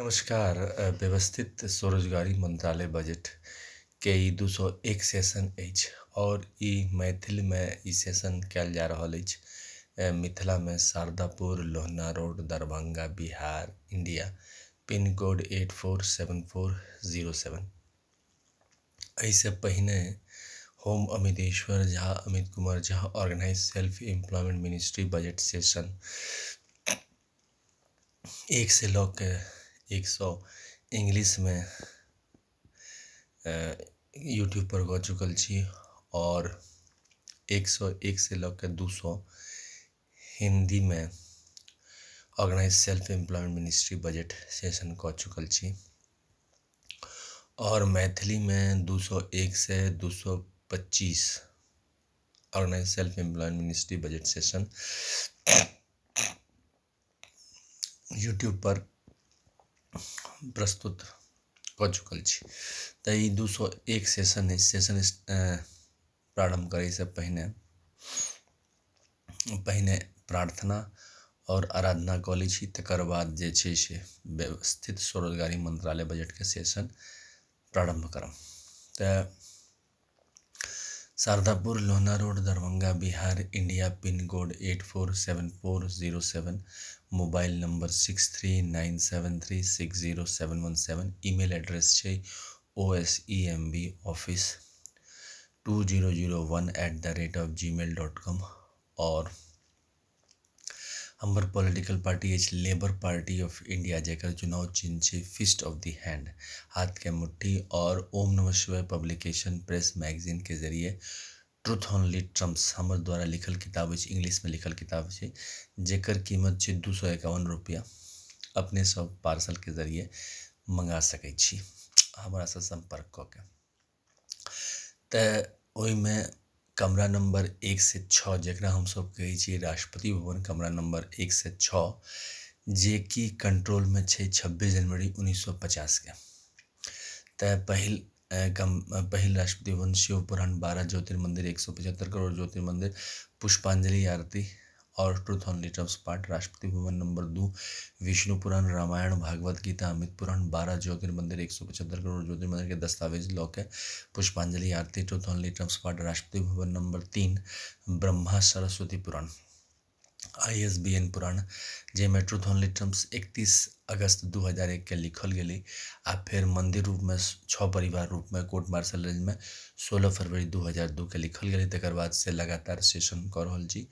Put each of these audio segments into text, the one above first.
नमस्कार। व्यवस्थित स्वरोजगारी मंत्रालय बजट के ई 201 सेशन अछि और ई मैथिल में ई सेशन कयल जा रहल अछि। मिथिला में Shardapur, Lohna road, Darbhanga, Bihar, India. Pin code 847407। एहिसँ पहिने होम Amiteshwar Jha, Amit Kumar Jha organise self employment ministry budget session 1 से लऽ के 100 इंग्लिश में यूट्यूब पर कऽ चुकल छी और 101 से लऽ के 200 हिंदी में organise self employment ministry budget session कऽ चुकल छी और मैथिली में 201 से 225 organise self employment ministry budget session YouTube पर प्रस्तुत कऽ चुकल छी। तऽ ई 201 सेशन प्रारंभ करे से पहिने प्रार्थना और आराधना कऽ लै छी। तकर बाद जे छै से व्यवस्थित स्वरोजगारी मंत्रालय बजट के सेशन प्रारंभ करब। तऽ Shardapur, Lohna road, Darbhanga, Bihar, India. Pin code 847407। Mobile number 6397360717। Email address छै osemboffice2001@gmail.com। और हमर पॉलिटिकल पार्टी अछि लेबर पार्टी ऑफ इंडिया, जेकर चुनाव चिन्ह छै फिस्ट ऑफ द हैंड, हाथ के मुट्ठी। और ओम नमः शिवाय पब्लिकेशन प्रेस मैगजीन के जरिए ट्रुथ ओनली ट्रम्प्स हमर द्वारा लिखल किताब अछि, इंग्लिश में लिखल किताब छै, जेकर कीमत छै 251 रुपया। अपने सब पार्सल के जरिए मंगा सकै छी हमरा से संपर्क कऽ के। तऽ ओहिमे कमरा नंबर 1 से 6, जकरा हम सब कहै छी राष्ट्रपति भवन, कमरा नंबर 1 से 6, जे कि कंट्रोल में छै 26 जनवरी 1950 के। तऽ पहिल राष्ट्रपति भवन शिव पुराण, 12 ज्योतिर्मंदिर, 175 करोड़ ज्योतिर्मंदिर, पुष्पांजलि आरती और ट्रुथ ओनली ट्रम्प्स पार्ट। राष्ट्रपति भवन नंबर 2 विष्णु पुराण, रामायण, भागवत गीता, अमित पुराण, 12 ज्योतिर्मंदिर, 175 करोड़ ज्योतिर्मंदिर के दस्तावेज लऽ के पुष्पांजलि आरती, ट्रुथ ओनली ट्रम्प्स पार्ट। राष्ट्रपति भवन नंबर 3 ब्रह्मा सरस्वती पुराण, ISBN पुराण, जेमे ट्रुथ ओनली ट्रम्प्स 31 अगस्त 2001 के लिखल गेली आ फिर मंदिर रूप में 6 परिवार रूप में कोर्ट मार्शल रेंज में 16 फरवरी 2002 के लिखल गेली। तकर बाद से लगातार सेशन कर रहल छी।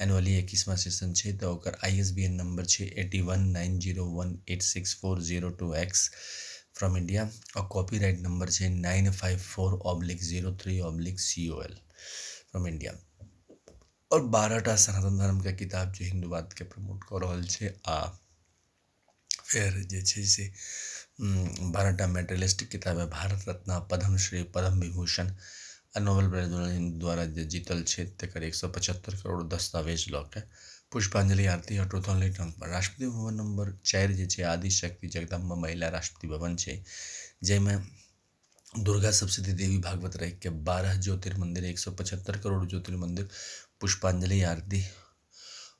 एनुअली 21वां सेशन छै। तऽ ओकर ISBN नंबर छै 8190186402X फ्रॉम इंडिया और कॉपीराइट नंबर छै 954/03/COL फ्रॉम इंडिया। और 12टा सनातन धर्म के किताब छै हिंदूवाद के प्रमोट कर रहल छै। आ फिर जे छै से 12टा मेटलिस्टिक किताब है, भारत रत्न, पद्मश्री, पद्म विभूषण आ नोबेल प्राइज द्वारा जे जीतल छै तकर 175 करोड़ दस्तावेज लऽ के पुष्पांजलि आरती और ट्रुथ ओनली ट्रम्प्स। राष्ट्रपति भवन नंबर 4 जे छै आदि शक्ति जगदम्बा महिला राष्ट्रपति भवन छै, जेमे दुर्गा सप्तशती देवी भागवत रही के 12 ज्योतिर्मंदिर, 175 करोड़ ज्योतिर्मंदिर, पुष्पांजलि आरती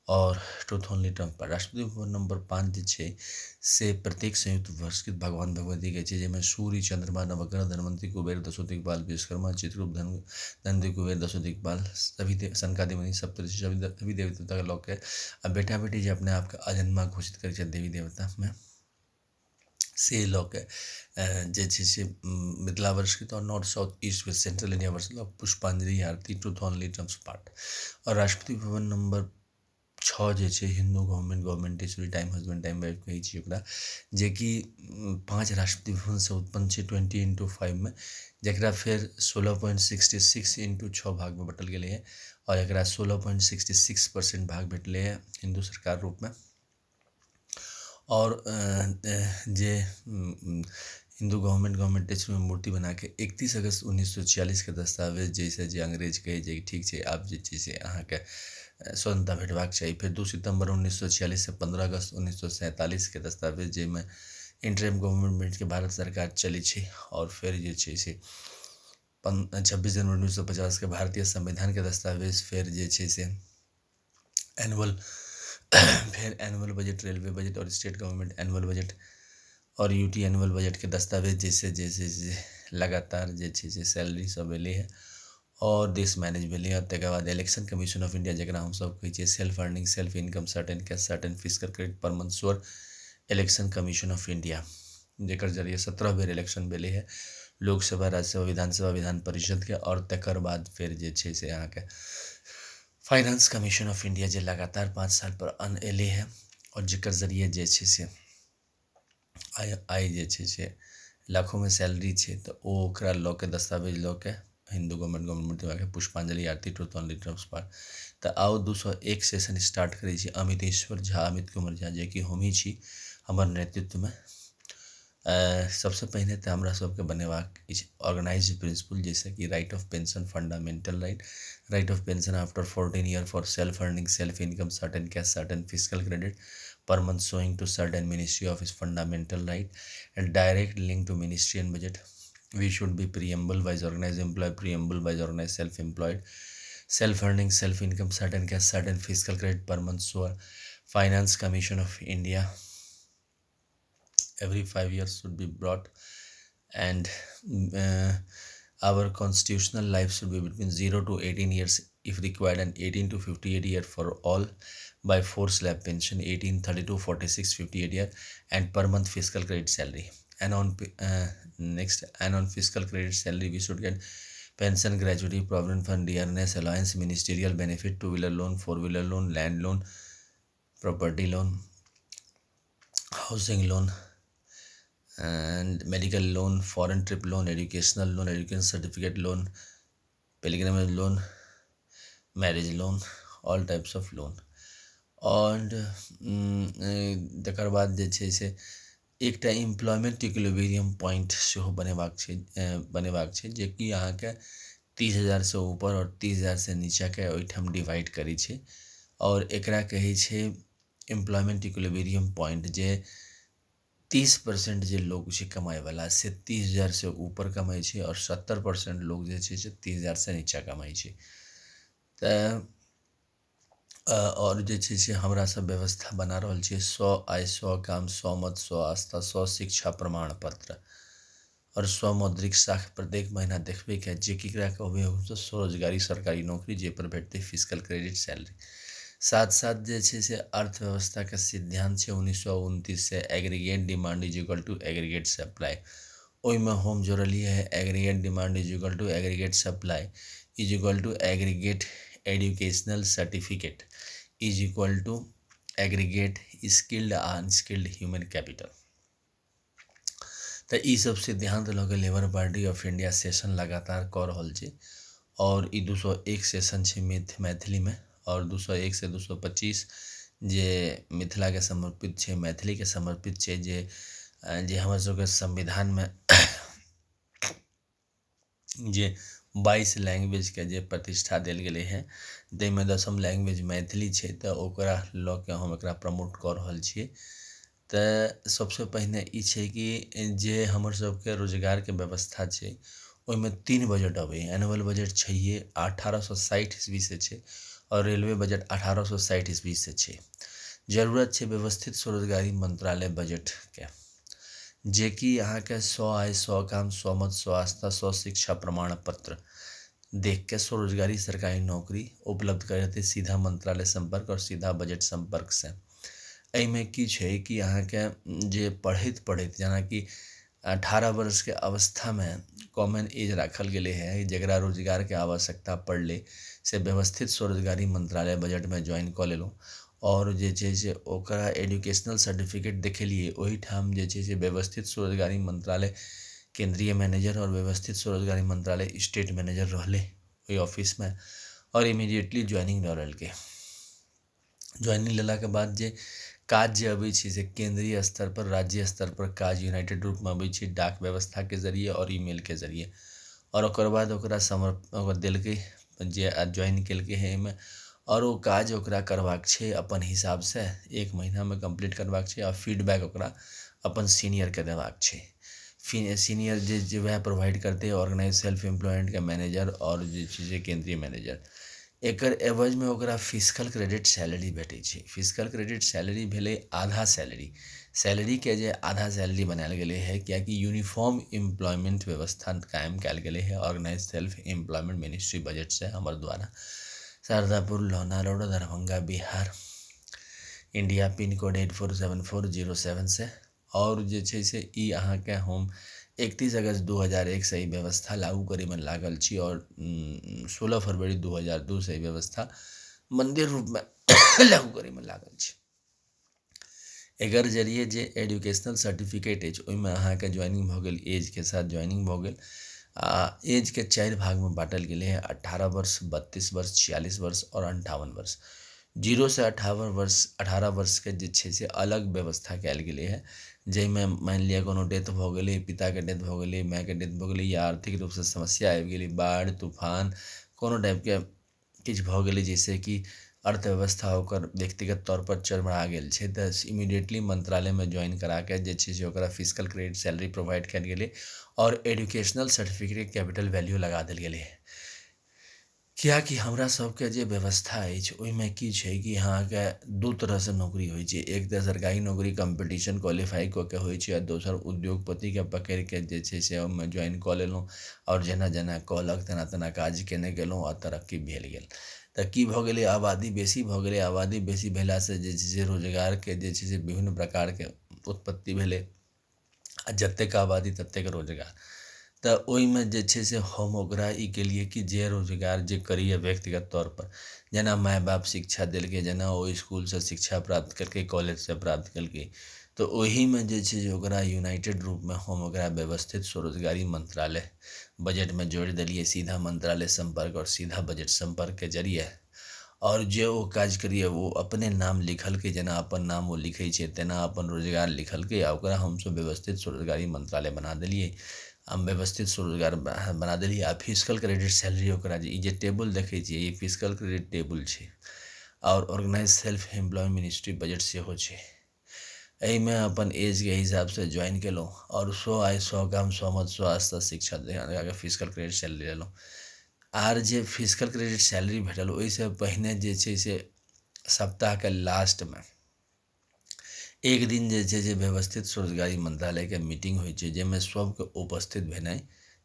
और ट्रुथ ओनली ट्रम्प। राष्ट्रपति भवन नंबर 5 जे छै से प्रत्येक संयुक्त वर्षकृत भगवान भगवती के छै, जेमे सूर्य, चंद्रमा, नवग्रह, धनवंतरी, कुबेर, दशो दिक्पाल, विश्वकर्मा, चित्रगुप्त, धनवंतरी, कुबेर, दशो दिक्पाल, सभी सनकादि मुनि, सप्तऋषि, सभी देवी देवता के लऽ के आ बेटा बेटी जे अपने आप के अजन्मा घोषित करै छै देवी देवता में से लऽ के जे छै से मिथिला वर्षकृत और north south east west central India वर्ष पुष्पांजलि आरती, ट्रुथ ओनली ट्रम्प्स पार्ट। और राष्ट्रपति भवन नंबर 6 जे छै हिंदू गवर्नमेंटेशनरी टाइम हस्बैंड टाइम वाइफ कहै छी ओकरा, जे कि 5 राष्ट्रपति भवन से उत्पन्न छै 20x5 में, जकरा फिर 16.66 भाग में बटल गेलै है और एकरा 16.66% भाग भेटलै है हिंदू सरकार रूप में। और जे हिंदू गवर्नमेंटेशन में मूर्ति बना के 31 अगस्त 1946 के दस्तावेज जैसे जे अंग्रेज कहे जे ठीक है आप जे छै से अहाँ के स्वतंत्रता भेटबाक चाहिए। फिर 2 सितंबर 1946 से 15 अगस्त 1947 के दस्तावेज जेमे इंटरिम गवर्नमेंट के भारत सरकार चली छै। और फिर जे छै से 26 जनवरी 1950 के भारतीय संविधान के दस्तावेज। फिर जे छै से एनुअल बजट, रेलवे बजट और स्टेट गवर्नमेंट एनुअल बजट और यूटी एनुअल बजट के दस्तावेज जैसे जैसे लगातार जे छै से सैलरी सब एलै है और देश मैनेज भेलै। और तकर बाद इलेक्शन कमीशन ऑफ इंडिया जकरा हमसब कहै छियै self earning self income certain cash certain fiscal credit per month sure election commission of India जेकर जरिए 17 बेर इलेक्शन भेलै है लोकसभा राज्यसभा विधानसभा विधान परिषद के। और तकर बाद फिर जे छै से अहाँके फाइनेंस कमीशन ऑफ इंडिया जे लगातार 5 साल पर एलै है और जकर जरिए जे छै से आइ जे छै से लाखों में सैलरी छै तो ओकरा लऽ के दस्तावेज लऽ के हिंदू गवर्नमेंट के पुष्पांजलि आरती ट्रुथ ऑन लिटरल्स पर। तो आओ 201 सेशन स्टार्ट करै छी अमितेश्वर झा अमित कुमार झा जे कि हम ही छी हमर नेतृत्व में। सबसे पहले तो हमरा सबके बनेबाक ऑर्गेनाइज प्रिंसिपल जैसे कि right of pension fundamental right of pension after 14 year for self earning self income certain cash certain fiscal credit per month showing to certain ministry of its fundamental right and direct link to ministry and budget. We should be preamble wise organized employee preamble wise organized self-employed self earning self income certain cash certain fiscal credit per month so finance commission of India every 5 years should be brought. And our constitutional life should be between 0 to 18 years if required and 18 to 58 year for all by 4 slab pension 18 32 46 58 year and per month fiscal credit salary. And on next and on fiscal credit salary we should get pension gratuity provident fund dearness allowance ministerial benefit 2-wheeler loan 4-wheeler loan land loan property loan housing loan and medical loan foreign trip loan educational loan education certificate loan pilgrimage loan marriage loan all types of loan. और तकर बाद जे छै से एकटा employment equilibrium point सेहो बनेबाक छै जे कि अहाँके 30,000 से ऊपर और 30,000 से नीचा के ओहिठाम डिवाइड करै छै और एकरा कहै छै एम्प्लॉयमेंट इक्विलिब्रियम पॉइंट जे 30% जे लोग छै कमाए वाला से 30,000 से ऊपर कमाई छै और 70% लोग जे छै से 30,000 से नीचा कमाई छै। त और जे छै से हमरा सब व्यवस्था बना रहल छै 100 आय 100 काम 100 मत 100 आस्था 100 शिक्षा प्रमाण पत्र और 100 मौद्रिक साख प्रत्येक महीना देखबे के जे केकरा कहबे हो स्वरोजगारी सरकारी नौकरी जे पर भेटते फिजिकल क्रेडिट सैलरी। साथ साथ जे छै से अर्थव्यवस्था का सिद्धांत छै 1929 से aggregate demand is equal to aggregate supply ओहि में हम जोड़लिए है aggregate demand is equal to aggregate supply is equal to aggregate educational certificate is equal to aggregate skilled unskilled human capital. तो ई सब सिद्धांत लऽ के labour party of India session लगातार कर रहल छै और ई 201 सेशन छै मैथिली में और 201 से 225 जे मिथिला के समर्पित छै मैथिली के समर्पित छै जे हमर सबके संविधान में जे 22 लैंग्वेज के जे प्रतिष्ठा देल गेलै है ताहिमे 10म लैंग्वेज मैथिली छै तो ओकरा लऽ के हम एकरा प्रमोट कर रहल छियै। तो सबसे पहिने ई छै कि जे हमर सबके रोजगार के व्यवस्था छै ओहिमे 3 बजट अबै एनुअल बजट छैहे 1860 ईस्वी से छै और रेलवे बजट 1860 ईस्वी से छै। जरूरत छै व्यवस्थित स्वरोजगारी मंत्रालय बजट के जे कि यहाँ के 100 आय 100 काम 100 मत 100 आस्था 100 शिक्षा प्रमाण पत्र देख के स्वरोजगारी सरकारी नौकरी उपलब्ध करते सीधा मंत्रालय संपर्क और सीधा बजट संपर्क से। एहिमे की छै कि यहाँ के जे पढ़ैत जेना कि 18 वर्ष के अवस्था में कॉमन एज राखल गेले है जकरा रोजगार के आवश्यकता पड़ले से व्यवस्थित स्वरोजगारी मंत्रालय बजट में ज्वाइन कऽ लेलहुँ और जे छै से ओकरा एजुकेशनल सर्टिफिकेट देखेलिए ओही ठाम जे छै से व्यवस्थित स्वरोजगारी मंत्रालय केंद्रीय मैनेजर और व्यवस्थित स्वरोजगारी मंत्रालय स्टेट मैनेजर रहले ओहि ऑफिस में और इमीडिएटली ज्वाइनिंग लऽ लेलकै। ज्वाइनिंग लेला के बाद जे काज जे अबै छै से केंद्रीय स्तर पर राज्य स्तर पर काज यूनाइटेड रूप में अबै छै डाक व्यवस्था के जरिए और ईमेल के जरिए और ओकर बाद ओकरा देलकै जे ज्वाइन केलकै है एहिमे और वो काज ओकरा करबाक छै अपन हिसाब से 1 महीना में कंप्लीट करबाक छै और फीडबैक ओकरा अपन सीनियर के देबाक छै। सीनियर जे वह प्रोवाइड करते ऑर्गेनाइज सेल्फ एम्प्लॉयमेंट के मैनेजर और जे छै से केंद्रीय मैनेजर एकर एवज में ओकरा फिजिकल क्रेडिट सैलरी भेटै छै। फिजिकल क्रेडिट सैलरी भेलै आधा सैलरी। सैलरी के जे आधा सैलरी बनायल गेलै है कियाकि यूनिफॉर्म एम्प्लॉयमेंट व्यवस्था कायम कयल गेलै है organise self employment ministry budget से हमर द्वारा। Shardapur, Lohna road, Darbhanga, Bihar, India, pin code 847407 से। और जे छै से ई अहाँके हम 31 अगस्त 2001 से ई व्यवस्था लागू करे में लागल छी और 16 फरवरी 2002 से ई व्यवस्था मंदिर रूप में लागू करे में लागल छी। एकर जरिए जे एजुकेशनल सर्टिफिकेट अछि ओहिमे अहाँके ज्वाइनिंग भऽ गेल, एज के साथ ज्वाइनिंग भऽ गेल। एज के 4 भाग में बांटल गेलै है, 18 वर्ष, 32 वर्ष, 46 वर्ष और 58 वर्ष। 0 से 18 वर्ष के जे छै से अलग व्यवस्था कयल गेलै है, जाहिमे मानि लिअ कोनो डेथ भऽ गेलै, पिताके डेथ भऽ गेलै, मायके डेथ भऽ गेलै, या आर्थिक रूपसँ समस्या आबि गेलै, बाढ़ि तूफान कोनो टाइपके किछु भऽ गेलै जाहिसँ कि अर्थव्यवस्था ओकर व्यक्तिगत तौर पर चरमरा गेल छै, तऽ इमीडिएटली मंत्रालयमे ज्वाइन करा के जे छै से ओकरा फिजिकल क्रेडिट सैलरी प्रोवाइड कयल गेलै और एजुकेशनल सर्टिफिकेट कैपिटल वैल्यू लगा देल गेलै। कियाकि हमरा सबके जे व्यवस्था अछि ओहिमे की छै कि अहाँके दू तरहसँ नौकरी होइ छै। एक तऽ सरकारी नौकरी कम्पटिशन क्वालिफाई कऽ के होइ छै, आ दोसर उद्योगपतिके पकड़ि के जे छै से ओहिमे ज्वाइन कऽ लेलहुँ और जेना जेना कहलक तेना तेना काज केने गेलहुँ और तरक्की भेल गेल। तऽ की भऽ गेलै, आबादी बेसी भऽ गेलै। आबादी बेसी भेलासँ जे छै से रोजगारके जे छै से विभिन्न प्रकारके उत्पत्ति भेलै, आ जतेक आबादी ततेक रोजगार। तऽ ओहिमे जे छै से हम ओकरा ई केलिए कि जे रोजगार जे करिए व्यक्तिगत तौर पर, जेना माय बाप शिक्षा देलकै, जेना ओ स्कूलसँ शिक्षा प्राप्त केलकै, कॉलेजसँ प्राप्त केलकै, तऽ ओहीमे जे छै से ओकरा यूनाइटेड रूपमे हम ओकरा व्यवस्थित स्वरोजगारी मंत्रालय बजटमे जोड़ि देलिए। सीधा मंत्रालय संपर्क और सीधा बजट संपर्क के जरिए, और जे ओ काज करिए वो अपने नाम लिखलकै, जेना अपन नाम वो लिखै छै तेना अपन रोजगार लिखलकै, आ ओकरा हमसब व्यवस्थित स्वरोजगारी मंत्रालय बना देलिए। हम व्यवस्थित स्वरोजगार बना देलिए। आ फिजिकल क्रेडिट सैलरी ओकरा जे ई जे टेबल देखै छियै ई फिजिकल क्रेडिट टेबल छै, और organise self employment ministry budget सेहो छै। एहिमे अपन एज के हिसाब से ज्वाइन केलहुँ और 100 आय 100 काम 100 मत 100 आस्था शिक्षा दे फिजिकल क्रेडिट सैलरी लेलहुँ। R J physical credit salary भेटल ओहिसँ पहिने जे छै से सप्ताहके लास्टमे एक दिन जे छै से व्यवस्थित स्वरोजगारी मंत्रालयके मीटिंग होइ छै, जाहिमे सबके उपस्थित भेनाइ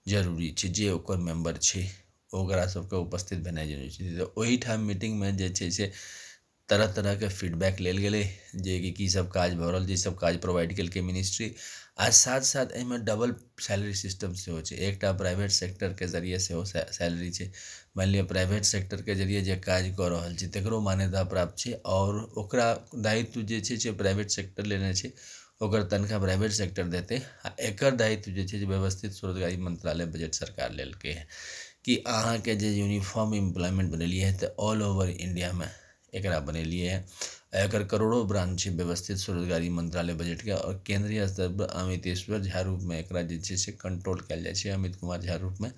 जरूरी छै। जे ओकर मेंबर छै ओकरा सबके उपस्थित भेनाइ जरूरी छै। तऽ ओहीठाम मीटिंगमे जे छै से तरह तरहके फीडबैक लेल गेलै, जे कि सब काज भऽ रहल छै, सब काज प्रोवाइड केलकै मिनिस्ट्री। आ साथ साथ एहिमे डबल सैलरी सिस्टम सेहो छै। एकटा प्राइवेट सेक्टरके जरिए सेहो सैलरी छै। मानि लिअ प्राइवेट सेक्टरके जरिए जे काज कऽ रहल छै तकरो मान्यता प्राप्त छै, और ओकरा दायित्व जे छै से प्राइवेट सेक्टर लेने छै, ओकर तनख्वाह प्राइवेट सेक्टर देतै। आ एकर दायित्व जे छै से व्यवस्थित स्वरोजगारी मंत्रालय बजट सरकार लेलकै है कि अहाँके जे यूनिफॉर्म एम्प्लॉयमेंट बनेलिए है तऽ ऑल ओवर इंडियामे एकरा बनेलिए है। एकर करोड़ों ब्रांच छै व्यवस्थित स्वरोजगारी मंत्रालय बजट के, और केंद्रीय स्तर पर अमितेश्वर झा रूप में एकरा जे छै से कंट्रोल कयल जाइ छै, अमित कुमार झा रूप में।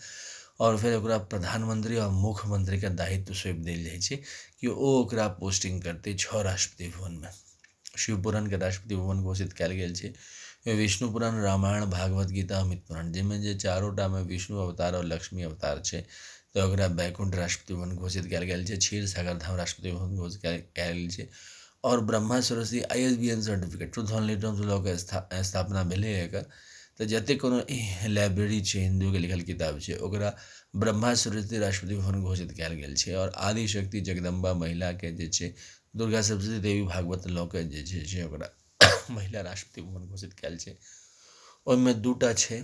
और फिर ओकरा प्रधानमंत्री और मुख्यमंत्री के दायित्व सौंप देल जाइ छै कि ओ ओकरा पोस्टिंग करतै 6 राष्ट्रपति भवन में। शिवपुराण के राष्ट्रपति भवन घोषित कयल गेल छै। विष्णु पुराण, रामायण, भागवत गीता, अमित पुराण, जाहिमे जे चारोटा में विष्णु अवतार और लक्ष्मी अवतार छै, तऽ ओकरा बैकुंठ राष्ट्रपति भवन घोषित कयल गेल छै। क्षीर सागर धाम राष्ट्रपति भवन घोषित कयल गेल छै। और Brahma Saraswati ISBN certificate truth on terms law के स्थापना भेलै एकर। तऽ जतेक कोनो लाइब्रेरी छै हिंदू के लिखल किताब छै ओकरा ब्रह्मा सरस्वती राष्ट्रपति भवन घोषित कयल गेल छै। और आदि शक्ति जगदम्बा महिला के जे छै, दुर्गा सप्तशती देवी भागवत लॉ के जे छै से ओकरा महिला राष्ट्रपति भवन घोषित कयल छै। ओहिमे दूटा छै,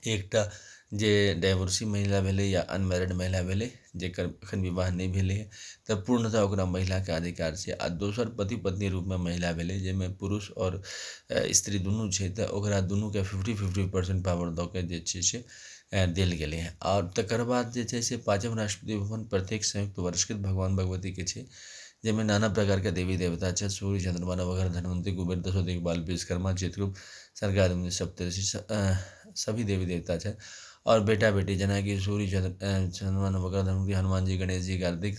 एकटा जे डाइवोर्सी महिला भेलै या अनमैरिड महिला भेलै जेकर एखन विवाह नहि भेलै है तऽ पूर्णतः ओकरा महिलाके अधिकार छै। आ दोसर पति पत्नी रूपमे महिला भेलै जाहिमे पुरुष और स्त्री दुनू छै, तऽ ओकरा दुनूके 50-50% पावर दऽ के जे छै से देल गेलै है। और तकर बाद जे छै से 5म राष्ट्रपति भवन प्रत्येक संयुक्त वर्षकृत भगवान भगवती के छै, जाहिमे नाना प्रकार के देवी देवता छै। सूर्य, चंद्रमा, नवग्रह, धनवंतरी, कुबेर, दशो दिक्पाल, विश्वकर्मा, चित्रगुप्त, सरकार, सप्तऋषि, सभी देवी देवता छै। और बेटा बेटी जेना कि सूर्य, चंद्रमा, नवग्रह, धनवंतरी, हनुमान जी, गणेश जी, कार्तिक,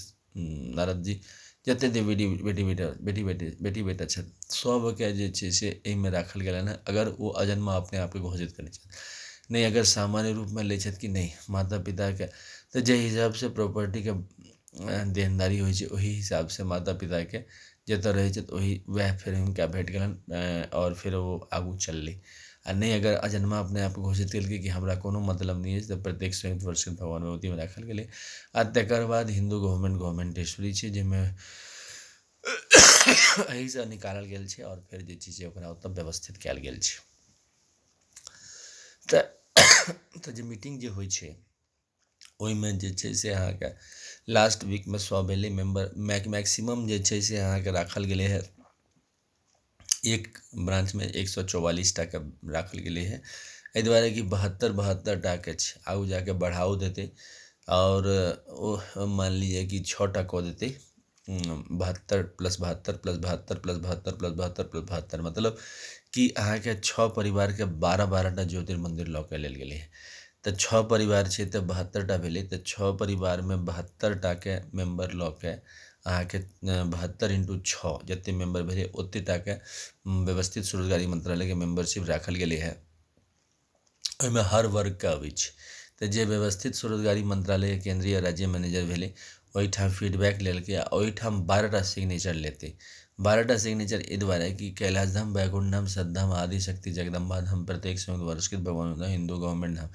नारद जी, जते देवी बेटी बेटा छथि सबके जे छै से एहिमे राखल गेलनि है। अगर वो अजन्मा अपने आपके घोषित करै छथि, नहीं अगर सामान्य रूप में लै छथि कि नहीं माता पिता के, तऽ जाहि हिसाब से प्रॉपर्टी के देनदारी होइ छै ओही हिसाबसँ माता पिताके जतऽ रहै छै तऽ ओही वएह फेर हुनका भेट गेलनि आओर फेर ओ आगू चललै। आ नहि अगर अजन्मा अपने आप घोषित केलकै कि हमरा कोनो मतलब नहीं अछि तऽ प्रत्येक संयुक्त वर्षगांठ भगवान भगवतीमे राखल गेलै। आ तकर बाद हिन्दू गवर्मेंटेश्वरी छै जाहिमे एहिसँ निकालल गेल छै आओर फेर जे छै से ओकरा ओतऽ व्यवस्थित कयल गेल छै। तऽ जे मीटिंग जे होइ छै ओहिमे जे छै से अहाँके लास्ट वीकमे सभ भेलै मेम्बर मैक्सिमम जे छै से अहाँके राखल गेलै हँ एक ब्रांचमे 144 के राखल गेलै हँ एहि दुआरे कि 72 के छै आगू जाके बढ़ाओ देतै और ओ मान लीजिए कि 6टा कऽ देतै 72 + 72 + 72 + 72 + 72 + 72 मतलब कि अहाँके 6 परिवारके 12-12टा ज्योतिर्मन्दिर लऽ कऽ लेल गेलै हँ। तऽ 6 परिवार छै तऽ 72टा भेलै तऽ 6 परिवारमे 72टाके मेम्बर लऽ के अहाँके 72 × 6 जतेक मेम्बर भेलै ओतेकटाके व्यवस्थित स्वरोजगारी मंत्रालयके मेम्बरशिप राखल गेलै हँ। ओहिमे हर वर्गके अबै छै तऽ जे व्यवस्थित स्वरोजगारी मंत्रालय केंद्रीय राज्य मैनेजर भेलै ओहिठाम फीडबैक लेलकै आ ओहिठाम 12टा सिग्नेचर लेतै। 12टा सिग्नेचर एहि दुआरे कि कैलाश धाम वैकुंठ धाम सतधाम आदिशक्ति जगदम्बा धाम प्रत्येक संयुक्त वर्षकृत भगवान हिंदू गवर्नमेंट धाम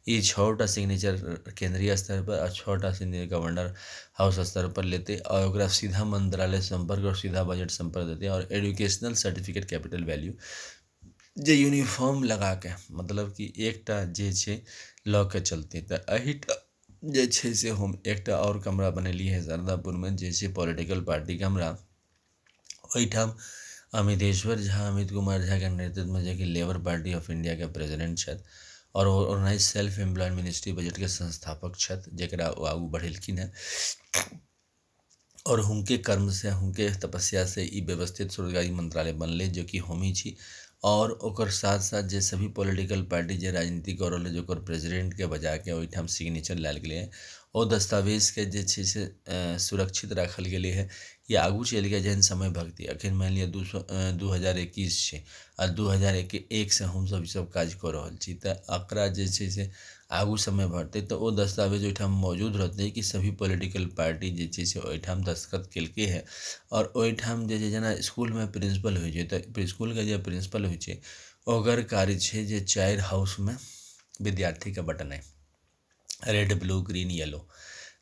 ये 6टा सिग्नेचर केंद्रीय स्तर पर और 6टा सिग्नेचर गवर्नर हाउस स्तर पर लेते और ओकरा सीधा मंत्रालय संपर्क और सीधा बजट संपर्क देते और एजुकेशनल सर्टिफिकेट कैपिटल वैल्यू जे यूनिफॉर्म लगा के मतलब कि एकटा जे छै लऽ के चलतै। तऽ एहिठाम जे छै से हम एकटा आओर कमरा बनेलिए है शारदापुरमे जे छै पॉलिटिकल पार्टी कमरा। ओहिठाम अमितेश्वर झा अमित कुमार झाके नेतृत्वमे जे कि लेबर पार्टी ऑफ इंडियाके प्रेसिडेंट छथि और ऑर्गेनाइज सेल्फ एम्प्लॉयड मिनिस्ट्री बजटके संस्थापक छथि जकरा ओ आगू बढ़ेलखिन हेँ और हुनके कर्म से हुनके तपस्या से ई व्यवस्थित स्वरोजगारी मंत्रालय बनलै जो कि हम छी। और ओकर साथ साथ जे सभी पॉलिटिकल पार्टी जे राजनीति कऽ रहल अछि ओकर प्रेसिडेंटके बजाके ओहिठाम सिग्नेचर लायल गेलै हँ ओ दस्तावेजके जे छै से सुरक्षित राखल गेलै हँ कि आगू चलिके जेहन समय भगतै एखन मानि लिअ 2021 छै आ 2001 से हमसभ ईसभ काज कऽ रहल छी तऽ एकरा जे छै से आगू समय बढ़तै तऽ ओ दस्तावेज ओहिठाम मौजूद रहतै कि सभी पॉलिटिकल पार्टी जे छै से ओहिठाम दस्तखत केलकै हँ। और ओहिठाम जे छै जेना इसकुलमे प्रिंसिपल होइ छै तऽ इसकुलके जे प्रिंसिपल होइ छै ओकर कार्य छै जे 4 हाउसमे विद्यार्थीके बँटनाइ रेड ब्लू ग्रीन येलो।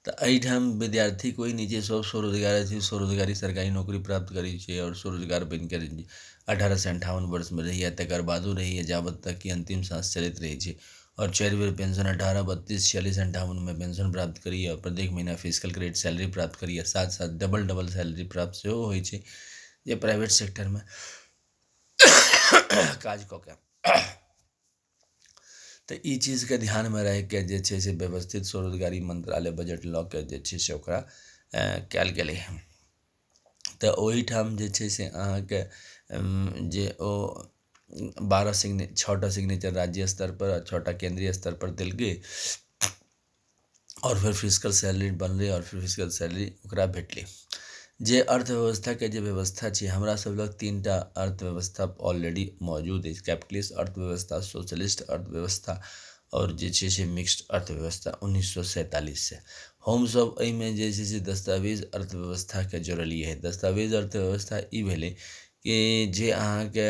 तऽ एहिठाम विद्यार्थी कोइ नहि छै सब स्वरोजगारी सरकारी नौकरी प्राप्त करै छै और स्वरोजगार बनिके 18 से 58 वर्षमे रहैए तकर बादो रहैए जाबत तक कि अंतिम सांस चलैत रहै छै और 4 बेर पेंशन 18 32 46 58 में पेंशन प्राप्त करिए और प्रत्येक महीना फिजिकल क्रेडिट सैलरी प्राप्त करिए साथ साथ डबल सैलरी प्राप्त सेहो होइ छै जे प्राइवेट सेक्टरमे काज कऽ के। तऽ ई चीजके ध्यानमे राखिके जे छै से व्यवस्थित स्वरोजगारी मंत्रालय बजट लऽ के जे छै से ओकरा कयल गेलै हँ। तऽ ओहिठाम जे छै से अहाँके जे ओ 6टा सिग्नेचर राज्य स्तर पर और 6टा केंद्रीय स्तर पर देलकै और फिर फिजिकल सैलरी बनलै और फिर फिजिकल सैलरी ओकरा भेटलै। जे अर्थव्यवस्थाके जे व्यवस्था छै हमरा सब लग 3टा अर्थव्यवस्था ऑलरेडी मौजूद अछि कैपिटलिस्ट अर्थव्यवस्था सोशलिस्ट अर्थव्यवस्था और जे छै से मिक्स्ड अर्थव्यवस्था 1947 से हमसभ एहिमे जे छै से दस्तावेज अर्थव्यवस्थाके जोड़लिए है। दस्तावेज अर्थव्यवस्था ई भेलै कि जे अहाँके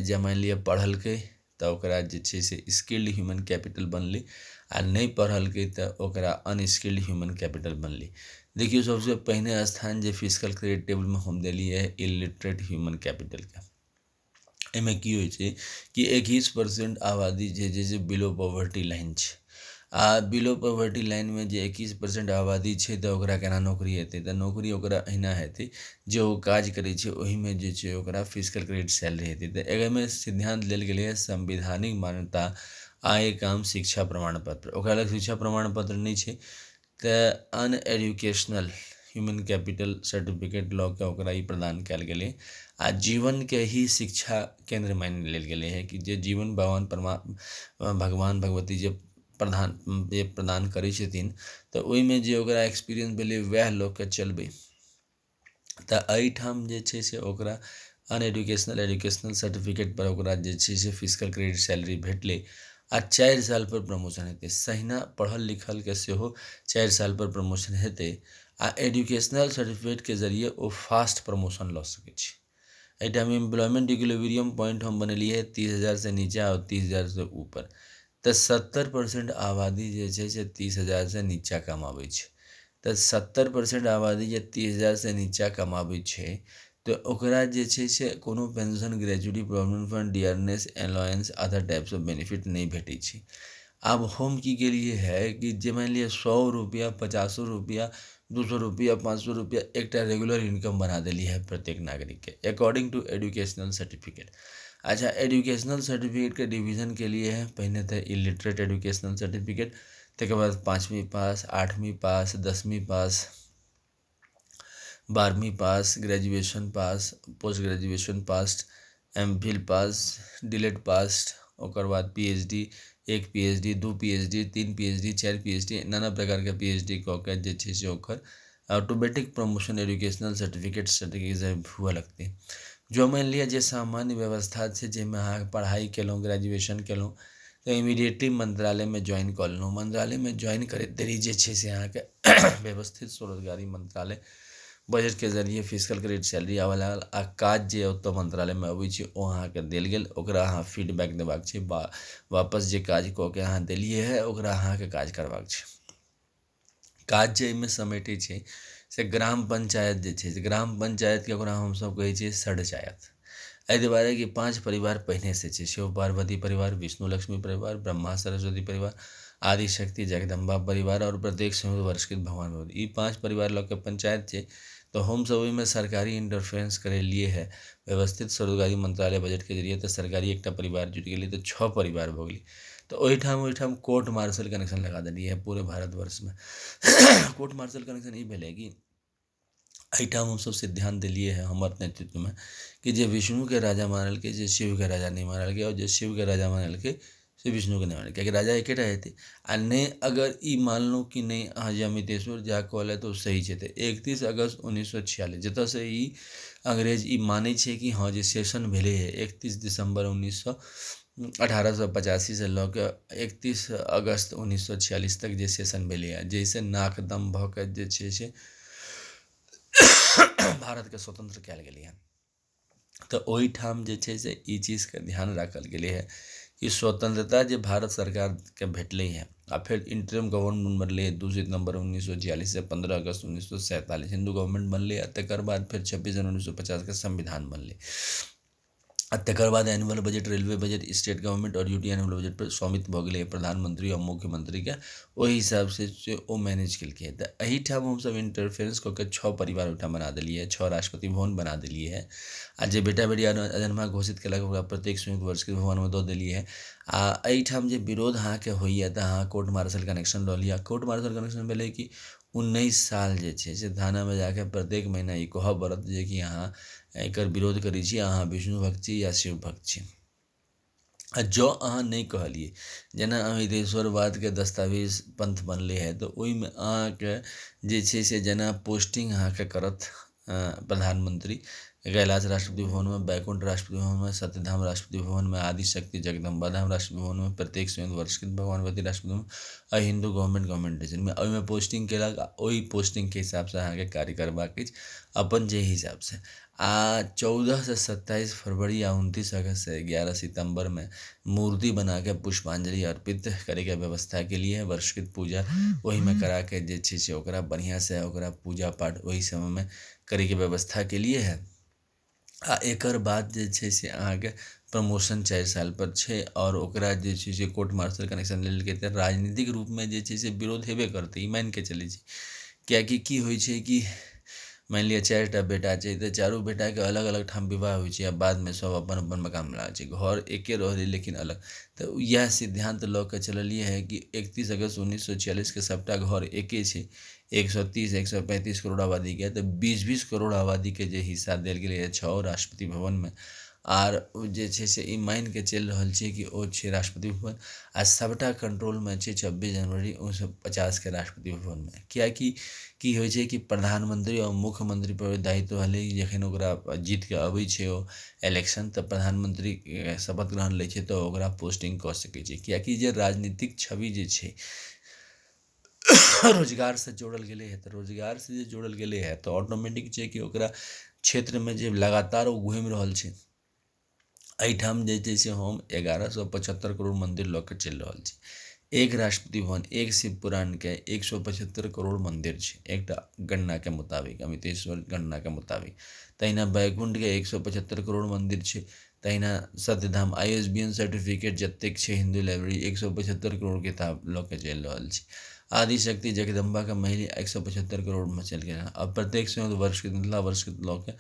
जे मानि लिअ पढ़लकै तऽ ओकरा जे छै से स्किल्ड ह्यूमन कैपिटल बनलै आ नहि पढ़लकै तऽ ओकरा अनस्किल्ड ह्यूमन कैपिटल बनलै। देखियौ सबसे पहिने स्थान जे फिजिकल क्रेडिट टेबलमे हम देलिए है इलिटरेट ह्यूमन कैपिटलके। एहिमे की होइ छै कि 21% आबादी जे से बिलो पॉवर्टी लाइन छै आ बिलो पॉवर्टी लाइनमे जे 21% आबादी छै तऽ ओकरा केना नौकरी हेतै तऽ नौकरी ओकरा अहिना हेतै जे ओ काज करै छै ओहिमे जे छै ओकरा फिजिकल क्रेडिट सैलरी हेतै। तऽ एहिमे सिद्धांत लेल गेलै है संवैधानिक मान्यता आय काम शिक्षा प्रमाण पत्र ओकरा लग शिक्षा प्रमाण पत्र नहीं छै तऽ अनएजुकेशनल ह्यूमन कैपिटल सर्टिफिकेट लऽ के ओकरा ई प्रदान कयल गेलै आ जीवनके ही शिक्षा केंद्र मानि लेल गेलै है कि जे जीवन भगवान भगवती जे प्रदान करै छथिन तऽ ओहिमे जे ओकरा एक्सपीरियंस भेलै वएह लऽ के चलबै। तऽ एहिठाम जे छै से ओकरा अनएजुकेशनल एजुकेशनल सर्टिफिकेट पर ओकरा जे छै से फिजिकल क्रेडिट सैलरी भेटलै आ 4 साल पर प्रमोशन हेतै। सहिना पढ़ल लिखल के सेहो 4 साल पर प्रमोशन हेतै आ एजुकेशनल सर्टिफिकेट के जरिए ओ फास्ट प्रमोशन लऽ सकै छै। एहिठाम एम्प्लॉयमेंट इक्विलिब्रियम पॉइंट हम बनेलिए 30,000 से नीचा और 30,000 से ऊपर। तऽ 70% आबादी जे छै से 30,000 से नीचा कमाबै छै। तऽ 70% आबादी जे 30,000 से नीचा कमाबै छै तऽ ओकरा जे छै से कोनो pension, gratuity, provident fund, dearness, allowance, other types of benefit नहीं भेटै छै। आब हम की केलिए है कि जे मान लिअ 100 रुपया, 50 रुपया, 200 रुपया, 500 रुपया एक रेगुलर इनकम बना देली है प्रत्येक नागरिक के अकॉर्डिंग टू एजुकेशनल सर्टिफिकेट। अच्छा, एजुकेशनल सर्टिफिकेट के डिवीज़न के लिए है, पहले तो इलिटरेट एजुकेशनल सर्टिफिकेट, तक बाद 5वीं पास, 8वीं पास, 10वीं पास, 12वीं पास, graduation pass, post graduation pass, MPhil पास, डिलेट पास, ओकर बाद PhD, 1 PhD, 2 PhD, 3 PhD, 4 PhD, नाना प्रकार के पीएचडी कऽ के जे छै से ओकर ऑटोमेटिक प्रमोशन एजुकेशनल सर्टिफिकेट हुआ लगती। जो मान लिअ जे सामान्य व्यवस्था छै, जाहिमे अहाँ पढ़ाई केलहुँ, ग्रेजुएशन केलहुँ, तऽ इमीडिएटली मंत्रालयमे ज्वाइन कऽ लेलहुँ। मंत्रालयमे ज्वाइन करैत देरी जे छै से अहाँके व्यवस्थित स्वरोजगारी मंत्रालय बजट के जरिए फिजिकल क्रेडिट सैलरी आबऽ लागल आ काज जे ओतऽ मंत्रालयमे अबै छै ओ अहाँके देल गेल, ओकरा अहाँ फीडबैक देबाक छै, वापस जे काज कऽ के अहाँ देलिए है ओकरा अहाँके काज करबाक छै। काज जे एहिमे समेटै छै से ग्राम पंचायत जे छै से ग्राम पंचायतके ओकरा हमसब कहै छियै सड़चायत। एहि दुआरे कि 5 परिवार पहिने से छै, शिव पार्वती परिवार, विष्णु लक्ष्मी परिवार, ब्रह्मा सरस्वती परिवार, आदि शक्ति जगदम्बा परिवार और प्रत्येक संयुक्त वर्षकृत भगवान भगवती, ई 5 परिवार लऽ के पंचायत छै। तो हमसब ओहिमे सरकारी इंटरफेरेंस करेलिए है व्यवस्थित स्वरोजगारी मंत्रालय बजट के जरिए। तऽ सरकारी एकटा परिवार जुटि गेलै तऽ 6 परिवार भऽ गेलै। तऽ ओहिठाम कोर्ट मार्शल कनेक्शन लगा देलिए है पूरे भारतवर्षमे। कोर्ट मार्शल कनेक्शन ई भेलै कि एहिठाम हमसब सिद्धांत देलिए है हमर नेतृत्वमे कि जे विष्णुके राजा मानलकै, जे शिवके राजा नहीं मानलकै, और जे शिवके राजा मानलकै से विष्णुके नहीं मानलकै, कियाकि राजा एकेटा हेतै। आ नहि अगर ई मानलहुँ कि नहीं अहाँ जे अमितेश्वर झा कहलथि ओ सही छै, तऽ 31 अगस्त 1946 जतऽसँ ई अंग्रेज ई मानै छै कि हाँ जे सेशन भेलै है 31 दिसंबर 1885 से लऽ के 31 अगस्त 1946 तक जे सेशन भेलै है, जाहिसँ नाकदम भऽ के जे छै से भारतके स्वतंत्र कयल गेलै है। तऽ ओहिठाम जे छै से ई चीजके ध्यान राखल गेलै है कि स्वतंत्रता जे भारत सरकारके भेटलै है आ फिर इंटरिम गवर्नमेंट बनलै 2 सितंबर 1946 से 15 अगस्त 1947 हिंदू गवर्नमेंट बनलै आ तकर बाद फिर 26 जनवरी 1950 के संविधान बनलै। आ तकर बाद annual budget, railway budget, state government और यूटी एनुअल बजट पर स्वामित्व भऽ गेलै प्रधानमंत्री और मुख्यमंत्रीके, ओहि हिसाबसँ से ओ मैनेज केलकै। तऽ एहिठाम हमसब इंटरफेरेंस कऽ के 6 परिवार ओहिठाम बना देलिए, 6 राष्ट्रपति भवन बना देलिए है। आ जे बेटा बेटी अजन्मा घोषित केलक ओकरा प्रत्येक संयुक्त वर्षकृत भवनमे दऽ देलिए है। आ एहिठाम जे विरोध अहाँके होइए तऽ अहाँ कोर्ट मार्शल कनेक्शन लऽ लिअ। कोर्ट मार्शल कनेक्शन भेलै कि 19 साल जे छै से थानामे जाके प्रत्येक महीना ई कहऽ पड़त जे कि अहाँ एकर विरोध करै छी, अहाँ विष्णु भक्त छी या शिव भक्त छी। आ जँ अहाँ नहि कहलिए, जेना अमितेश्वरवादके दस्तावेज पंथ बनलै है तऽ ओहिमे अहाँके जे छै से जेना पोस्टिंग अहाँके करत प्रधानमंत्री कैलाश राष्ट्रपति भवनमे, बैकुंठ राष्ट्रपति भवनमे, सत्यधाम राष्ट्रपति भवनमे, आदि शक्ति जगदम्बा धाम राष्ट्रपति भवनमे, प्रत्येक संयुक्त वर्षकृत भगवानवती राष्ट्रपति भवन आ हिंदू गवर्नमेंट स्टेशनमे ओहिमे पोस्टिंग केलक आ ओहि पोस्टिंगके हिसाबसँ अहाँके कार्य करबाक अछि अपन जे हिसाबसँ। आ 14 से 27 फरवरी आ 29 अगस्त से 11 सितंबर में मूर्ति बना के पुष्पांजलि अर्पित करे के व्यवस्था के लिए वर्षकृत पूजा वही में करा के जे छै से ओकरा बढ़िया से ओकरा पूजा पाठ वही समय में करे के व्यवस्था के लिए है। आ एकर बाद जे छै से अहाँके प्रमोशन 4 साल पर छै और ओकरा जे छै से कोर्ट मार्शल कनेक्शन लेलकै तऽ राजनीतिक रूपमे जे छै से विरोध हेबे करतै, ई मानि के चलै छै। किएकि की होइ छै कि मानि लिअ 4टा बेटा छै तऽ चारू बेटाके अलग अलग ठाम विवाह होइ छै आ बादमे सब अपन अपन मकानमे लागै छै, घर एके रहलै लेकिन अलग। तऽ इएह सिद्धांत लऽ के चललिए है कि 31 अगस्त 1946 के सबटा घर एके छै, 130-135 करोड़ आबादी के, तऽ 20-20 करोड़ आबादी के जे हिस्सा देल गेलै है 6 राष्ट्रपति भवन में आर जे छै से ई मानि के चलि रहल छै कि ओ छै राष्ट्रपति भवन, आ सबटा कंट्रोलमे छै 26 जनवरी 1950 के राष्ट्रपति भवनमे। कियाकि की होइ छै कि प्रधानमंत्री और मुख्यमंत्री पर दायित्व भेलै, जखन ओकरा जीत के अबै छै ओ इलेक्शन, तऽ प्रधानमंत्री शपथ ग्रहण लै छै तऽ ओकरा पोस्टिंग कऽ सकै छै। कियाकि जे राजनीतिक छवि जे छै रोजगार से जोड़ल गेलै है, तऽ रोजगार से जे जोड़ल गेलै है तऽ ऑटोमेटिक छै कि ओकरा क्षेत्रमे जे लगातार ओ घूमि रहल छै। एहिठाम जे छै से हम 1175 करोड़ मंदिर लऽ के चलि रहल छी। एक राष्ट्रपति भवन, एक शिव पुराण के 175 करोड़ मंदिर छै, एकटा गणना के मुताबिक, अमितेश्वर गणना के मुताबिक। तहिना बैकुंठ के 175 करोड़ मंदिर छै। तहिना सत्यधाम ISBN सर्टिफिकेट जतेक छै हिंदू लाइब्रेरी 175 करोड़ किताब लऽ के चलि रहल छै। आदिशक्ति जगदम्बा का महल 175 करोड़ में चल गया। अब प्रत्येक संयुक्त वर्ष के मिथिला वर्ष के लऽ के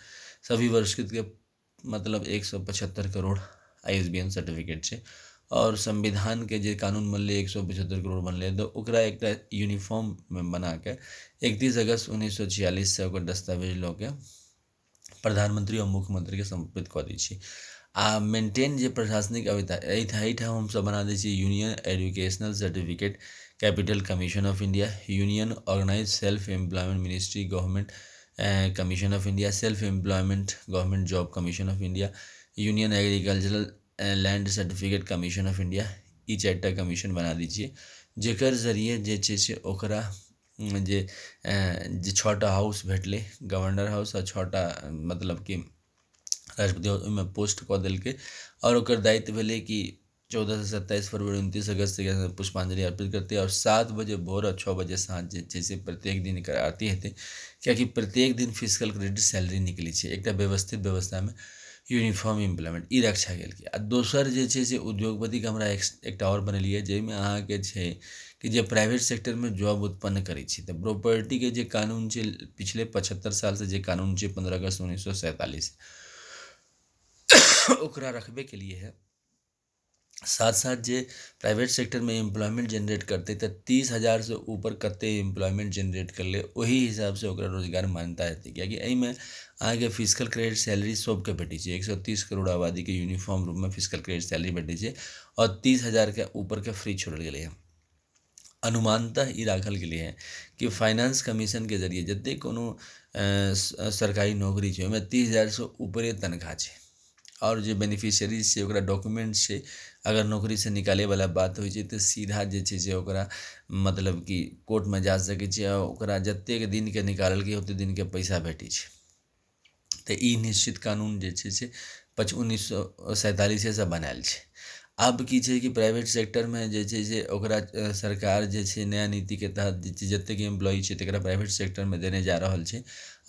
सभी वर्ष के मतलब 175 करोड़ ISBN सर्टिफिकेट छै। और संविधान के जे कानून बनलै 175 करोड़ बनलै, तऽ ओकरा एकटा यूनिफॉर्म में बना के 31 अगस्त 1946 से ओकर दस्तावेज लऽ के प्रधानमंत्री और मुख्यमंत्री के समर्पित कऽ दै छी। आ मेंटेन जे प्रशासनिक एहिठाम हमसब बना दै छी union educational certificate capital commission of India, union organise self employment ministry government commission of India, self employment government job commission of India, union agricultural land certificate commission of India. ई 4टा commission बना दीजिए, जेकर जरिए जे छै से ओकरा जे 6टा हाउस भेटलै, गवर्नर हाउस और 6टा मतलब कि राष्ट्रपति ओहिमे पोस्ट कऽ देलकै। और ओकर दायित्व भेलै कि 14 से 27 फरवरी 29 अगस्त के पुष्पांजलि अर्पित करते और 7 बजे भोर और 6 बजे साँझ जे छै से प्रत्येक दिन एकर आरती हेतै। कियाकि प्रत्येक दिन फिजिकल क्रेडिट सैलरी निकलै छै, एकटा व्यवस्थित व्यवस्थामे यूनिफॉर्म इम्प्लीमेंट ई रक्षा गेलकै। आ दोसर जे छै से उद्योगपतिके हमरा एकटा और बनेलियै, जाहिमे अहाँके छै कि जे प्राइवेट सेक्टरमे जॉब उत्पन्न करै छै, तऽ प्रॉपर्टीके जे कानून छै पिछले 75 साल से जे कानून छै 15 अगस्त 1947 ओकरा रखबे के लिए है। साथ साथ जे प्राइवेट सेक्टर में एम्प्लॉयमेंट जनरेट करते तऽ 30,000 से ऊपर कते एम्प्लॉयमेंट जनरेट कर ले, ओही हिसाब से ओकरा रोजगार मान्यता हेतै। कियाकि एहिमे अहाँके फिजिकल क्रेडिट सैलरी सबके भेटै छै। 130 करोड़ आबादी के यूनिफॉर्म रूप में फिजिकल क्रेडिट सैलरी भेटै छै और 30,000 के ऊपर के फ्री छोड़ल गेलै है। अनुमानतः ई राखल गेलै है कि फाइनेंस कमीशन के जरिए जते कोनो सरकारी नौकरी छै ओहिमे 30,000 से ऊपरे तनख्वाह छै। और जे बेनिफिशियरीज छै ओकरा डॉक्यूमेंट छै, अगर नौकरी से निकाले वाला बात होइ छै तऽ सीधा जे छै से ओकरा मतलब कि कोर्ट में जा सकै छै और ओकरा जतेक दिन के निकाललकै ओते दिन के पैसा भेटै छै। तऽ ई निश्चित कानून जे छै से 1947 से बनायल छै। आब की छै कि प्राइवेट सेक्टरमे जे छै से ओकरा सरकार जे छै नया नीतिके तहत जे छै जतेक एम्प्लॉय छै तकरा प्राइवेट सेक्टरमे देने जा रहल छै।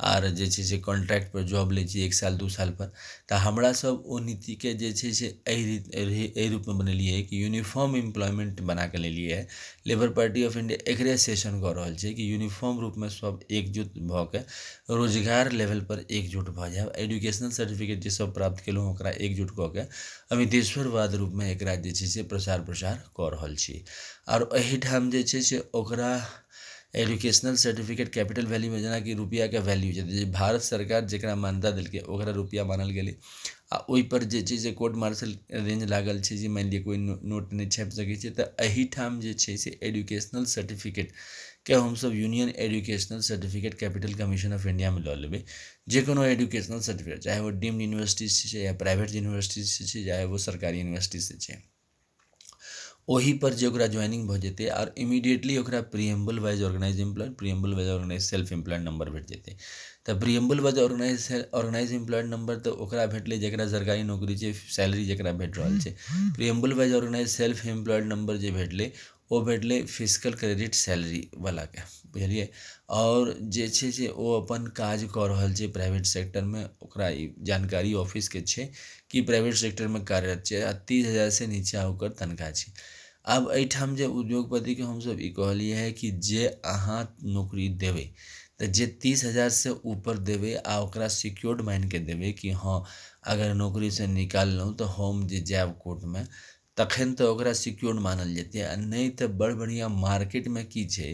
आर जे छै से कॉन्ट्रैक्ट पर जॉब लै छै 1 साल 2 साल पर। तऽ हमरा सब ओ नीतिके जे छै से एहि रूपमे बनेलिए कि यूनिफॉर्म एम्प्लॉयमेंट बना के लेलिए है। लेबर पार्टी ऑफ इंडिया एकरे सेशन कऽ रहल छै कि यूनिफॉर्म रूपमे सब एकजुट भऽ के रोजगार लेवल पर एकजुट भऽ जायब। एजुकेशनल सर्टिफिकेट जे सब प्राप्त केलहुँ ओकरा एकजुट कऽ के अमितेश्वरवाद रूपमे एकरा जे छै से प्रसार प्रसार कऽ रहल छी। और एहिठाम जे छै से ओकरा एजुकेशनल सर्टिफिकेट कैपिटल वैल्यू में जेनाकि रुपैआके वैल्यू छै, भारत सरकार जकरा मान्यता देलकै ओकरा रुपैआ मानल गेलै। आ ओहिपर जे छै से कोर्ट मार्शल रेंज लागल छै जे मानि लिअ कोइ नोट नहि छापि सकै छै। तऽ एहिठाम जे छै से एजुकेशनल सर्टिफिकेट के हमसब union educational certificate capital commission of India में लऽ लेबै। जे कोनो एजुकेशनल सर्टिफिकेट चाहे वो डीम्ड यूनिवर्सिटी से छै या प्राइवेट यूनिवर्सिटी से छै चाहे वो सरकारी यूनिवर्सिटी से छै, ओही पर जे ओकरा ज्वाइनिंग भऽ जेतै और इमीडिएटली ओकरा preamble wise organise employ, preamble wise organise self employed number भेट जेतै। तऽ preamble wise organise employed number तऽ ओकरा भेटलै जकरा सरकारी नौकरी छै, सैलरी जकरा भेट रहल छै। Preamble wise organise self employed number जे भेटलै ओ भेटलै फिजिकल क्रेडिट सैलरी वालाके, बुझलिए। और जे छै से ओ अपन काज कऽ रहल छै प्राइवेट सेक्टरमे, ओकरा ई जानकारी ऑफिसके छै कि प्राइवेट सेक्टरमे कार्यरत छै आ 30,000 से नीचा ओकर तनख्वाह छै। आब एहिठाम जे उद्योगपतिके हमसब ई कहलिए है कि जे अहाँ नौकरी देबै तऽ जे 30,000 से ऊपर देबै आ ओकरा सिक्योर्ड मानि के देबै कि हाँ अगर नौकरी से निकाललहुँ तऽ हम जे जायब कोर्टमे तखन तऽ ओकरा सिक्योर्ड मानल जेतै। आ नहि तऽ बड़ बढ़िआँ मार्केटमे की छै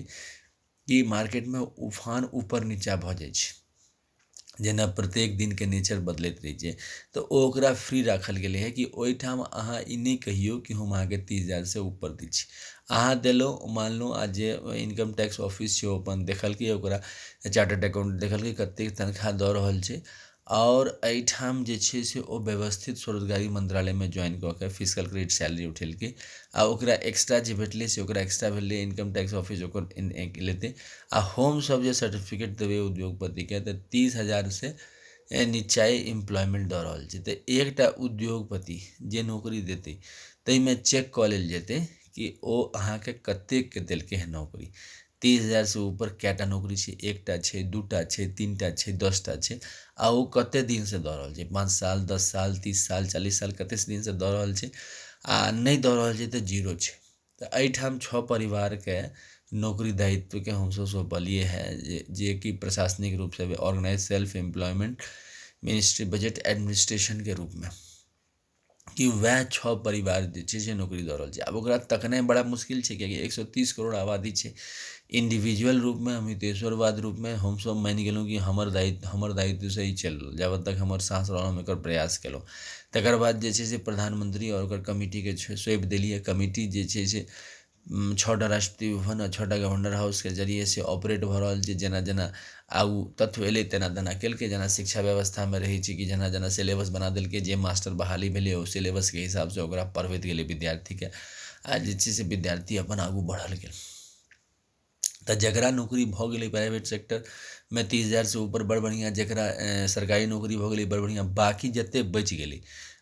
कि मार्केटमे उफान ऊपर नीचा भऽ जाइ छै। जेना प्रत्येक दिन के नेचर बदलैत रहै छै, तऽ ओकरा फ्री राखल गेलै है कि ओहिठाम अहाँ ई नहि कहियौ कि हम अहाँके 30,000 से ऊपर दै छी। अहाँ देलहुँ, मानलहुँ आ जे इनकम टैक्स ऑफिस छै ओ अपन देखलकै, ओकरा चार्टर्ड अकाउंट देखलकै कतेक तनख्वाह दऽ रहल छै, और एहिठाम जे छै से ओ व्यवस्थित स्वरोजगारी मंत्रालयमे ज्वाइन कऽ के फिजिकल क्रेडिट सैलरी उठेलकै, आ ओकरा एक्स्ट्रा जे भेटलै से ओकरा एक्स्ट्रा भेटलै, इनकम टैक्स ऑफिस ओकर लेतै, आ हम सब जे सर्टिफिकेट देबै उद्योगपतिके तऽ 30,000 से नीचाए एम्प्लॉयमेंट दऽ रहल छै। तऽ एकटा उद्योगपति जे नौकरी देतै ताहिमे चेक कऽ लेल जेतै कि ओ अहाँके कतेकके देलकै हँ नौकरी। 30,000 से ऊपर कैटा नौकरी छै, एकटा छै, दूटा छै, तीनटा छै, 10टा छै, आ ओ कतेक दिनसँ दऽ रहल छै, 5 साल, 10 साल, 30 साल, 40 साल, कतेक दिनसँ दऽ रहल छै, आ नहि दऽ रहल छै तऽ जीरो छै। तऽ एहिठाम 6 परिवारके नौकरी दायित्वके हमसब सौंपलिए है, जे कि प्रशासनिक रूपसँ organise self employment ministry budget एडमिनिस्ट्रेशनके रूपमे, कि वएह 6 परिवार जे छै से नौकरी दऽ रहल छै। आब ओकरा तकनाइ बड़ा मुश्किल छै, किएकि 130 करोड़ आबादी छै। इंडिविजुअल रूपमे, हितेश्वरवाद रूपमे हमसब मानि गेलहुँ कि हमर दायित्वसँ ई चलि रहल, जाबत तक हमर साँस रहल हम एकर प्रयास केलहुँ। तकर बाद जे छै से प्रधानमंत्री और ओकर कमिटीके सौंपि देलिए। कमिटी जे छै से 6टा राष्ट्रपति भवन और 6टा गवर्नर हाउसके जरिए से ऑपरेट भऽ रहल छै। जेना जेना आगू तत्व एलै तेना तेना केलकै। जेना शिक्षा व्यवस्थामे रहै छै कि जेना जेना सिलेबस बना देलकै, जे मास्टर बहाली भेलै ओ सिलेबसके हिसाबसँ ओकरा पढ़बैत गेलै विद्यार्थीके, आ जे छै से विद्यार्थी अपन आगू बढ़ल गेल। तऽ जकरा नौकरी भऽ गेलै प्राइवेट सेक्टरमे 30,000 से ऊपर बड़ बढ़िआँ, जकरा सरकारी नौकरी भऽ गेलै बड़ बढ़िआँ। बाकी जतेक बचि गेलै,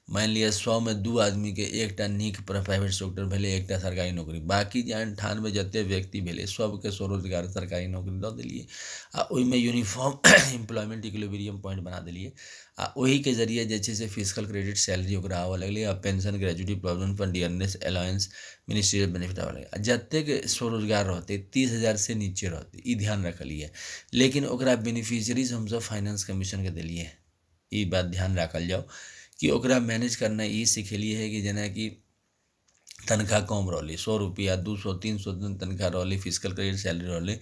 मानि लिअ 100 मे 2 आदमीके एकटा नीक प्राइवेट सेक्टर भेलै, एकटा सरकारी नौकरी, बाकी जे 98 जतेक व्यक्ति भेलै सबके स्वरोजगार सरकारी नौकरी दऽ देलिए, आ ओहिमे यूनिफॉर्म एम्प्लॉयमेंट इक्विलिब्रियम पॉइंट बना देलिए, आ ओहिके जरिए जे छै से फिजिकल क्रेडिट सैलरी ओकरा आबऽ लगलै, आ pension, gratuity, provident fund, dearness allowance, ministerial benefit आबऽ लगलै। जतेक स्वरोजगार रहतै 30,000 से नीचे रहतै, ई ध्यान रखलिए। लेकिन ओकरा बेनिफिशियरीज हमसब फाइनेंस कमीशनके देलिए। ई बात ध्यान राखल जाओ कि ओकरा मैनेज करनाइ ई सिखेलिए है कि जेनाकि तनख्वाह कम रहलै, 100 रुपया, 200, 300 तनख्वाह रहलै, फिजिकल क्रेडिट सैलरी रहलै,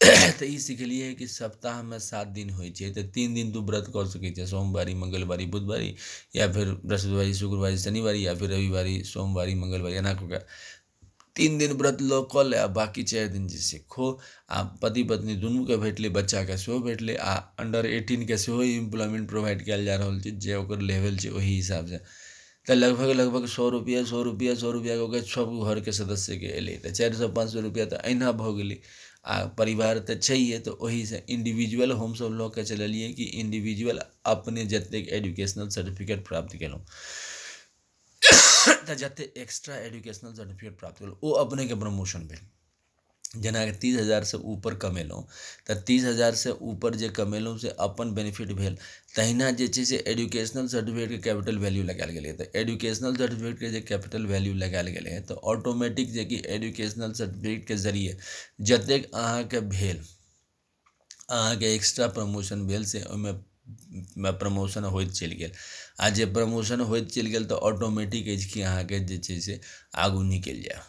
तऽ ई सिखेलिए है कि सप्ताहमे 7 दिन होइ छै, तऽ 3 दिन तू व्रत कऽ सकै छै, सोमवारी, मंगलवारी, बुधवारी, या फिर बृहस्पतिवारी, शुक्रवारी, शनिवारी, या फिर रविवारी, सोमवारी, मंगलवारी, एना कऽ के 3 दिन व्रत लऽ कऽ ले, आ बाकी 4 दिन जे से खो। आ पति पत्नी दुनूके भेटलै, बच्चाके सेहो भेटलै, आ अंडर 18 के सेहो एम्प्लॉयमेंट प्रोवाइड कयल जा रहल छै, जे ओकर लेवल छै ओहि हिसाबसँ। तऽ लगभग लगभग 100 रुपया, 100 रुपया, 100 रुपया कऽ के सब घरके सदस्यके एलै, तऽ 400-500 रुपया तऽ अहिना भऽ गेलै। आ परिवार तऽ छैहे, तऽ ओहिसँ इंडिविजुअल हमसब लऽ के चललिए कि इंडिविजुअल अपने जतेक एजुकेशनल सर्टिफिकेट प्राप्त केलहुँ, तऽ जतेक एक्स्ट्रा एजुकेशनल सर्टिफिकेट प्राप्त केलहुँ ओ अपनेके प्रमोशन भेल। जेना 30,000 से ऊपर कमेलहुँ, तऽ 30,000 से ऊपर जे कमेलहुँ से अपन बेनिफिट भेल। तहिना जे छै से एजुकेशनल सर्टिफिकेटके कैपिटल वैल्यू लगायल गेलै, तऽ एजुकेशनल सर्टिफिकेटके जे कैपिटल वैल्यू लगायल गेलै तऽ ऑटोमेटिक जे कि एजुकेशनल सर्टिफिकेटके जरिए जतेक अहाँके भेल, अहाँके एक्स्ट्रा प्रमोशन भेल, से ओहिमे प्रमोशन होइत चलि गेल। आ जे प्रमोशन होइत चलि गेल तऽ ऑटोमेटिक अछि कि अहाँके जे छै से आगू निकलि जायब।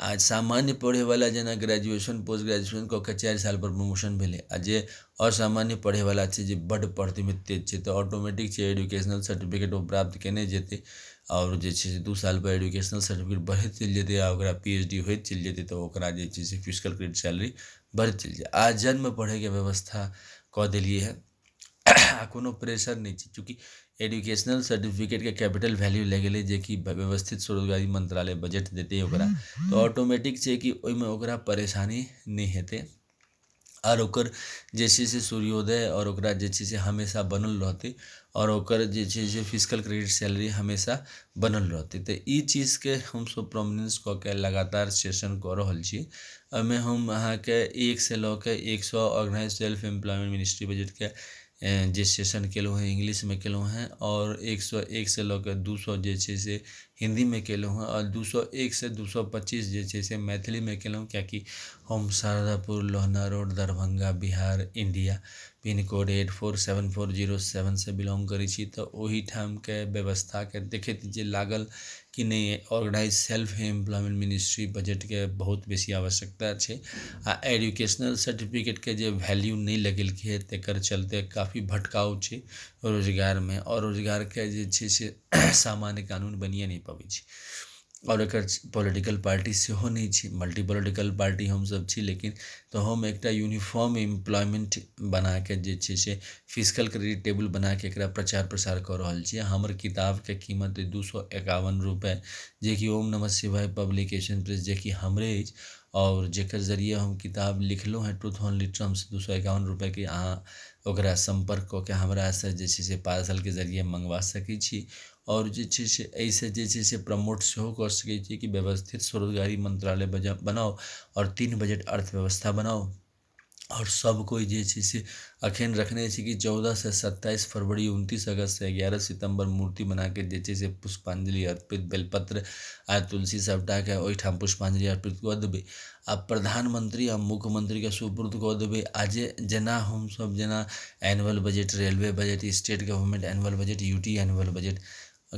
आ सामान्य पढ़ैवला जेना ग्रेजुएशन, पोस्ट ग्रेजुएशन कऽ के 4 साल पर प्रमोशन भेलै, आ जे असामान्य पढ़ैवला छै, जे बड्ड पढ़तैमे तेज छै, तऽ ऑटोमेटिक छै एजुकेशनल सर्टिफिकेट ओ प्राप्त केने जेतै, और जे छै से 2 साल पर एजुकेशनल सर्टिफिकेट बढ़ैत चलि जेतै, आ ओकरा PhD होइत चलि जेतै, तऽ ओकरा जे छै से फिजिकल क्रेडिट सैलरी बढ़ैत चलि जाय। आजन्म पढ़ैके व्यवस्था कऽ देलिए है, आ कोनो प्रेशर नहि छै, चूँकि एजुकेशनल सर्टिफिकेटके कैपिटल वैल्यू लग गेलै, जे कि व्यवस्थित स्वरोजगारी मंत्रालय बजट देतै ओकरा, तऽ ऑटोमेटिक छै कि ओहिमे ओकरा परेशानी नहि हेतै, और ओकर जे छै से सूर्योदय और ओकरा जे छै से हमेशा बनल रहतै, और ओकर जे छै से फिजिकल क्रेडिट सैलरी हमेशा बनल रहतै। तऽ ई चीजके हमसब प्रोमिनेंस कऽ के लगातार सेशन कऽ रहल छी। ओहिमे हम अहाँके 1 से लऽ के 100 ऑर्गेनाइज सेल्फ एम्प्लॉयमेंट मिनिस्ट्री बजटके जे सेशन केलहुँ हैं इंग्लिशमे केलहुँ हैं, और 101 से लऽ के 200 जे छै से हिंदीमे केलहुँ हैं, और 201 से 225 जे छै से मैथिलीमे केलहुँ, किएकि हम Shardapur Lohna road, Darbhanga, Bihar, India, pin code 847407 से बिलोंग करै छी। तऽ ओहिठामके व्यवस्थाके देखैत जे लागल कि नहीं organise self employment ministry budget के बहुत बेसी आवश्यकता छै। आ एजुकेशनल सर्टिफिकेट के जे वैल्यू नहीं लगेलकै है तेकर चलते काफ़ी भटकाव छै रोजगार में, और रोजगार के जे छै से सामान्य कानून बनिए नहीं पाबै छै। और एकर पॉलिटिकल पार्टी सेहो नहीं छै, मल्टी पॉलिटिकल पार्टी हमसब छी, लेकिन तो हम एकटा यूनिफॉर्म एम्प्लॉयमेंट बना के जे छै से फिजिकल क्रेडिट टेबल बना के एकरा प्रचार प्रसार कऽ रहल छी। हमर किताब के कीमत अइ 251 रुपये, जे कि ओम नमः शिवाय पब्लिकेशन प्रेस, जे कि हमरे अछि, और जेकर जरिए हम किताब लिखलहुँ हैं ट्रूथ ऑन लिटरम्स 251 रुपये के अहाँ ओकरा संपर्क कऽ के हमरा से जे छै से पार्सल के जरिए मंगवा सकै छी। और जे छै से एहिसँ जे छै से प्रमोट सेहो कऽ सकै छी कि व्यवस्थित स्वरोजगारी मंत्रालय बनाओ और 3 बजट अर्थव्यवस्था बनाओ। और सब कोई जे छै से अखन रखने छै कि 14 से 27 फरवरी, 29 अगस्त से 11 सितंबर मूर्ति बना के जे छै से पुष्पांजलि अर्पित, बेलपत्र आ तुलसी सबटा के ओहिठाम पुष्पांजलि अर्पित कऽ देबै आ प्रधानमंत्री आ मुख्यमंत्री के सुपुर्द कऽ देबै। आ जेना हमसब जेना annual budget, railway budget, state government annual budget, UT annual budget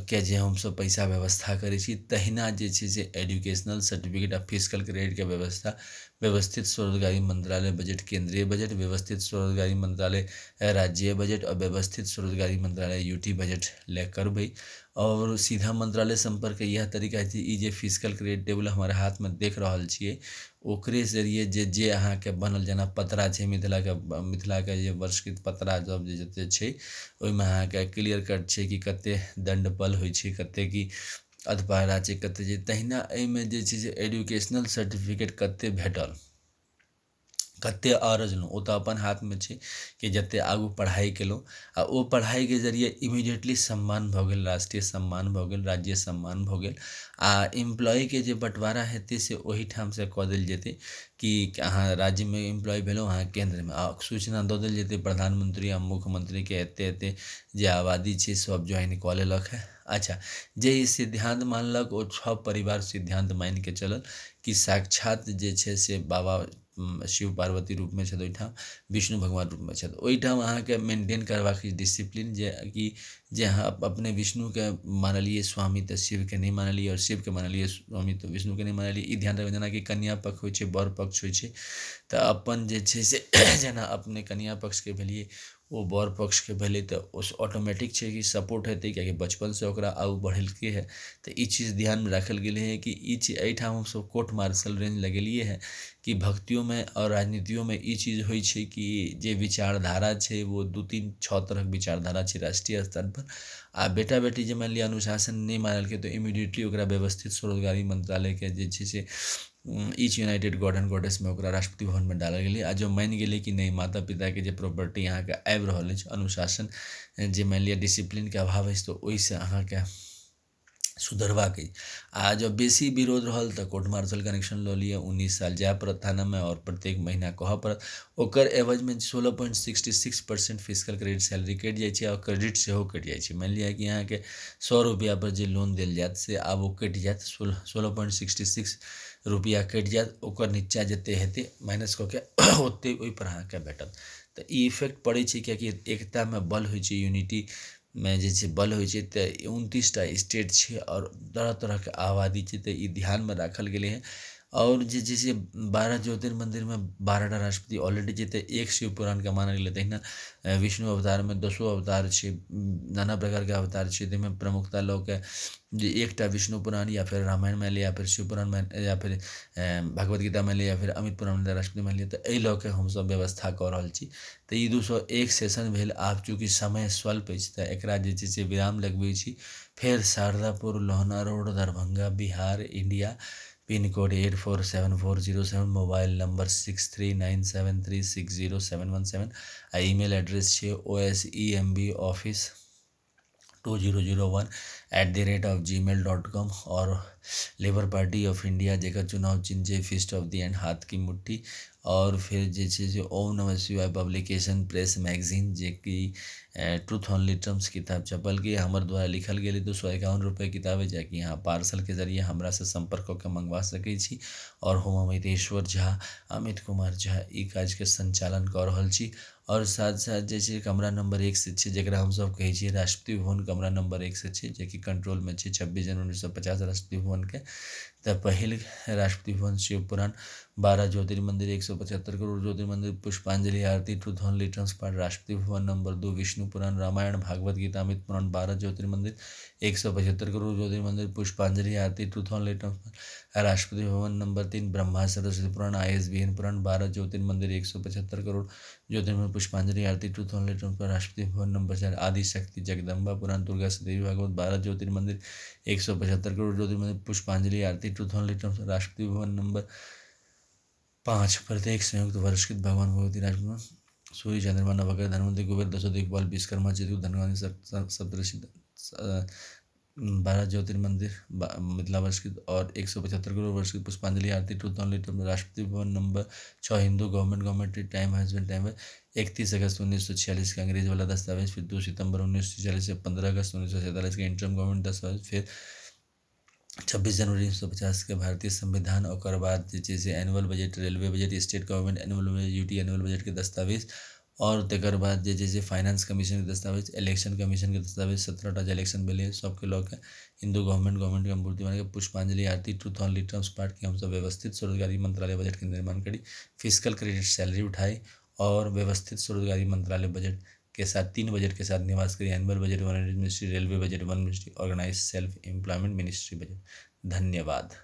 के जे हमसब पैसा व्यवस्था करै छी, तहिना जे छै से एजुकेशनल सर्टिफिकेट आ फिजिकल क्रेडिट के व्यवस्था व्यवस्थित स्वरोजगारी मंत्रालय बजट, केंद्रीय बजट, व्यवस्थित स्वरोजगारी मंत्रालय राज्य बजट और व्यवस्थित स्वरोजगारी मंत्रालय यूटी बजट ले करबै। और सीधा मंत्रालय संपर्क के यह तरीका छै। ई जे फिजिकल क्रेडिट टेबल हमारे हाथ में देख रहल छियै, ओकरे जरिए जे अहाँके बनल, जेना पतरा छै मिथिला के जे वर्षकृत पतरा सब जे जते छै, ओहिमे अहाँके क्लियर कट छै कि कते दंडबल होइ छै, कते की अधपारा छै, कते जे, तहिना एहिमे जे छै से एजुकेशनल सर्टिफिकेट कते भेटल, कते अरजलहुँ, ओ तऽ अपन हाथमे छै कि जते आगू पढ़ाइ केलहुँ आ ओ पढ़ाइके जरिए इमीडिएटली सम्मान भऽ गेल, राष्ट्रीय सम्मान भऽ गेल, राज्य सम्मान भऽ गेल। आ एम्प्लॉयके जे बंटवारा हेतै से ओहीठाम से कऽ देल जेतै कि अहाँ राज्यमे एम्प्लॉय भेलहुँ, अहाँ केंद्रमे, आ सूचना दऽ देल जेतै प्रधानमंत्री आ मुख्यमंत्रीके एते एते जे आबादी छै सब ज्वाइन कऽ लेलक है। अच्छा, जे ई सिद्धांत मानलक ओ 6 परिवार सिद्धांत मानि के चलल कि साक्षात जे छै से बाबा शिव पार्वती रूपमे छथि ओहिठाम, विष्णु भगवान रूपमे छथि ओहिठाम, अहाँके मेंटेन करबाक डिसिप्लीन, जे कि जे अहाँ अपने विष्णुके मानलिए स्वामी तऽ शिवके नहीं मानलिए, और शिवके मानलिए स्वामी तऽ विष्णुके नहीं मानलिए। ई ध्यान रखबै, जेनाकि कन्या पक्ष होइ छै, वर पक्ष होइ छै, तऽ अपन जे छै से जेना अपने कन्या पक्षके भेलिए, ओ वर पक्षके भेलै, तऽ उस ऑटोमेटिक छै कि सपोर्ट हेतै, किएकि बचपनसँ ओकरा आगू बढ़ेलकै है। तऽ ई चीज ध्यानमे राखल गेलै है कि ई चीज एहिठाम हमसब कोर्ट मार्शल रेंज लगेलिए है कि भक्तियों और राजनीतियों में ई चीज होइ छै कि जे विचारधारा छै वो 2-3-6 तरहक विचारधारा छै राष्ट्रीय स्तर पर। आ बेटा बेटी जे मानि लिअ अनुशासन नहीं मानलकै तऽ इमीडिएटली ओकरा व्यवस्थित स्वरोजगारी मंत्रालय के जे छै से each united god and goddess में ओकरा राष्ट्रपति भवन में डालल गेलै। आ जो मानि गेलै कि नहीं माता पिता के जे प्रॉपर्टी अहाँके आबि रहल अछि, अनुशासन जे मानि लिअ डिसिप्लीनके अभाव अछि, तऽ ओहिसँ अहाँके सुधरबाक अछि। आ जब बेसी विरोध रहल तऽ कोर्ट मार्शल कनेक्शन लऽ लिअ, 19 साल जाय पड़त थानामे और प्रत्येक महीना कहऽ पड़त। ओकर एवजमे 16.66% फिजिकल क्रेडिट सैलरी कटि जाइ छै, और क्रेडिट सेहो कटि जाइ छै। मानि लिअ कि अहाँके 100 रुपैआ पर जे लोन देल जायत से आब ओ कटि जायत, 16.66 रुपैआ कटि जायत, ओकर नीचा जते हेतै माइनस कऽ के ओते ओहिपर अहाँके भेटत। तऽ ई इफेक्ट पड़ै छै, किएकि एकतामे बल होइ छै, यूनिटीमे जे छै बल होइ छै। तऽ 29टा स्टेट छै और तरह तरहके आबादी छै, तऽ ई ध्यानमे राखल गेलै है। और जे छै से 12 ज्योतिर्मंदिरमे 12टा राष्ट्रपति ऑलरेडी छै, तऽ एक शिव पुराणके मानल गेलै। तहिना विष्णु अवतारमे 10 अवतार छै, नाना प्रकारके अवतार छै, ताहिमे प्रमुखता लऽ के जे एकटा विष्णु पुराण या फिर रामायण मानि लिअ, या फिर शिव पुराण या फिर भगवत गीता मानि लिअ, या फिर अमित पुराण मानि लिअ, राष्ट्रपति मानि लिअ, तऽ एहि लऽ के हमसब व्यवस्था कऽ रहल छी। तऽ ई 201 सेशन भेल। आब चूँकि समय स्वल्प अछि तऽ एकरा जे छै से विराम लगबै छी। फेर Shardapur, Lohna road, Darbhanga, Bihar, India, pin code 847407, mobile number 6397360717, आ ईमेल एड्रेस छै osemb office2001@gmail.com। और लेबर पार्टी ऑफ इंडिया जेकर चुनाव चिन्ह छै फिस्ट ऑफ द एंड, हाथ की मुट्ठी। और फिर जे छै से ओम नमः शिवाय पब्लिकेशन प्रेस मैगजीन, जे कि ट्रूथ ऑन लिटरम्स किताब छपल कि हमर द्वारा लिखल गेलै। 251 रुपये किताब है, जाकि यहाँ पार्सल के जरिए हमरा से संपर्क कऽ के मंगवा सकै छी। और हम अमितेश्वर झा, अमित कुमार झा ई काजके संचालन कऽ रहल छी। और साथ साथ जैसे कमरा नंबर 1 से 6 जकरा हम सब कहै छियै राष्ट्रपति भवन, कमरा नंबर 1 से 6 जेकि कंट्रोलमे छै 26 जनवरी 1950 राष्ट्रपति भवनके। तऽ पहिल राष्ट्रपति भवन शिव पुराण, 12 ज्योतिर्मंदिर, 175 करोड़ ज्योतिर्मंदिर, पुष्पांजलि आरती, ट्रूथ ऑन लिटर्स पार्ट राष्ट्रपति भवन। नंबर 2 विष्णु पुराण, रामायण, भागवत गीता, अमित पुराण, 12 ज्योतिर्मंदिर, 175 करोड़ ज्योतिर्मंदिर, पुष्पांजलि आरती, ट्रूथ ऑन लिटर्स राष्ट्रपति भवन। नंबर 3 ब्रह्मा सरस्वती पुराण, ISBN पुराण, 12 ज्योतिर्मंदिर, 175 करोड़ ज्योतिर्मंदिर, पुष्पांजलि आरती, ट्रूथ ऑन लिटर्स राष्ट्रपति भवन। नंबर 4 आदिशक्ति जगदम्बा पुराण, दुर्गा सदेवी भागवत, 12 ज्योतिर्मंदिर, 175 करोड़ ज्योतिर्मंदिर, पुष्पांजलि आरती, ट्रूथ ऑन लिटर्स राष्ट्रपति भवन। नंबर 5 प्रत्येक संयुक्त वर्षकृत भगवान भगवती राष्ट्रपति सूर्य चंद्रमा नवग्रह धनवंतरि कुबेर दशो दिक्पाल विश्वकर्मा चित्रगुप्त धनवानी सप्तऋषि, 12 ज्योतिर्मंदिर मिथिला वर्षकृत और 175 करोड़ वर्षकृत, पुष्पांजलि आरती, ट्रूथ ऑन लिटर्स राष्ट्रपति Bhavan. Number 6 Hindu government time husband time है 31 अगस्त 1946 का अंग्रेज वाला दस्तावेज, फिर 2 सितंबर 1946 से 15 अगस्त 1947 का इंटरम गवर्नमेंट दस्तावेज, फिर 26 जनवरी 1950 के भारतीय संविधान, और बाद जैसे annual budget, railway budget, state government annual budget, UT annual budget के दस्तावेज, और तकर बाद जैसे फाइनेंस कमीशन के दस्तावेज, इलेक्शन कमीशन के दस्तावेज, 17टा इलेक्शन भेले सबके लऽ के हिंदू गवर्नमेंट के मूर्ति बना के पुष्पांजलि आरती, ट्रूथ ऑन लिटर्स पार्ट के हम सब व्यवस्थित स्वरोजगारी मंत्रालय बजट के निर्माण करी, फिजिकल क्रेडिट सैलरी उठाई और व्यवस्थित स्वरोजगारी मंत्रालय बजट के साथ 3 बजट के साथ निवास करी, annual budget 1 ministry, railway budget 1 ministry, organise self employment ministry budget. धन्यवाद।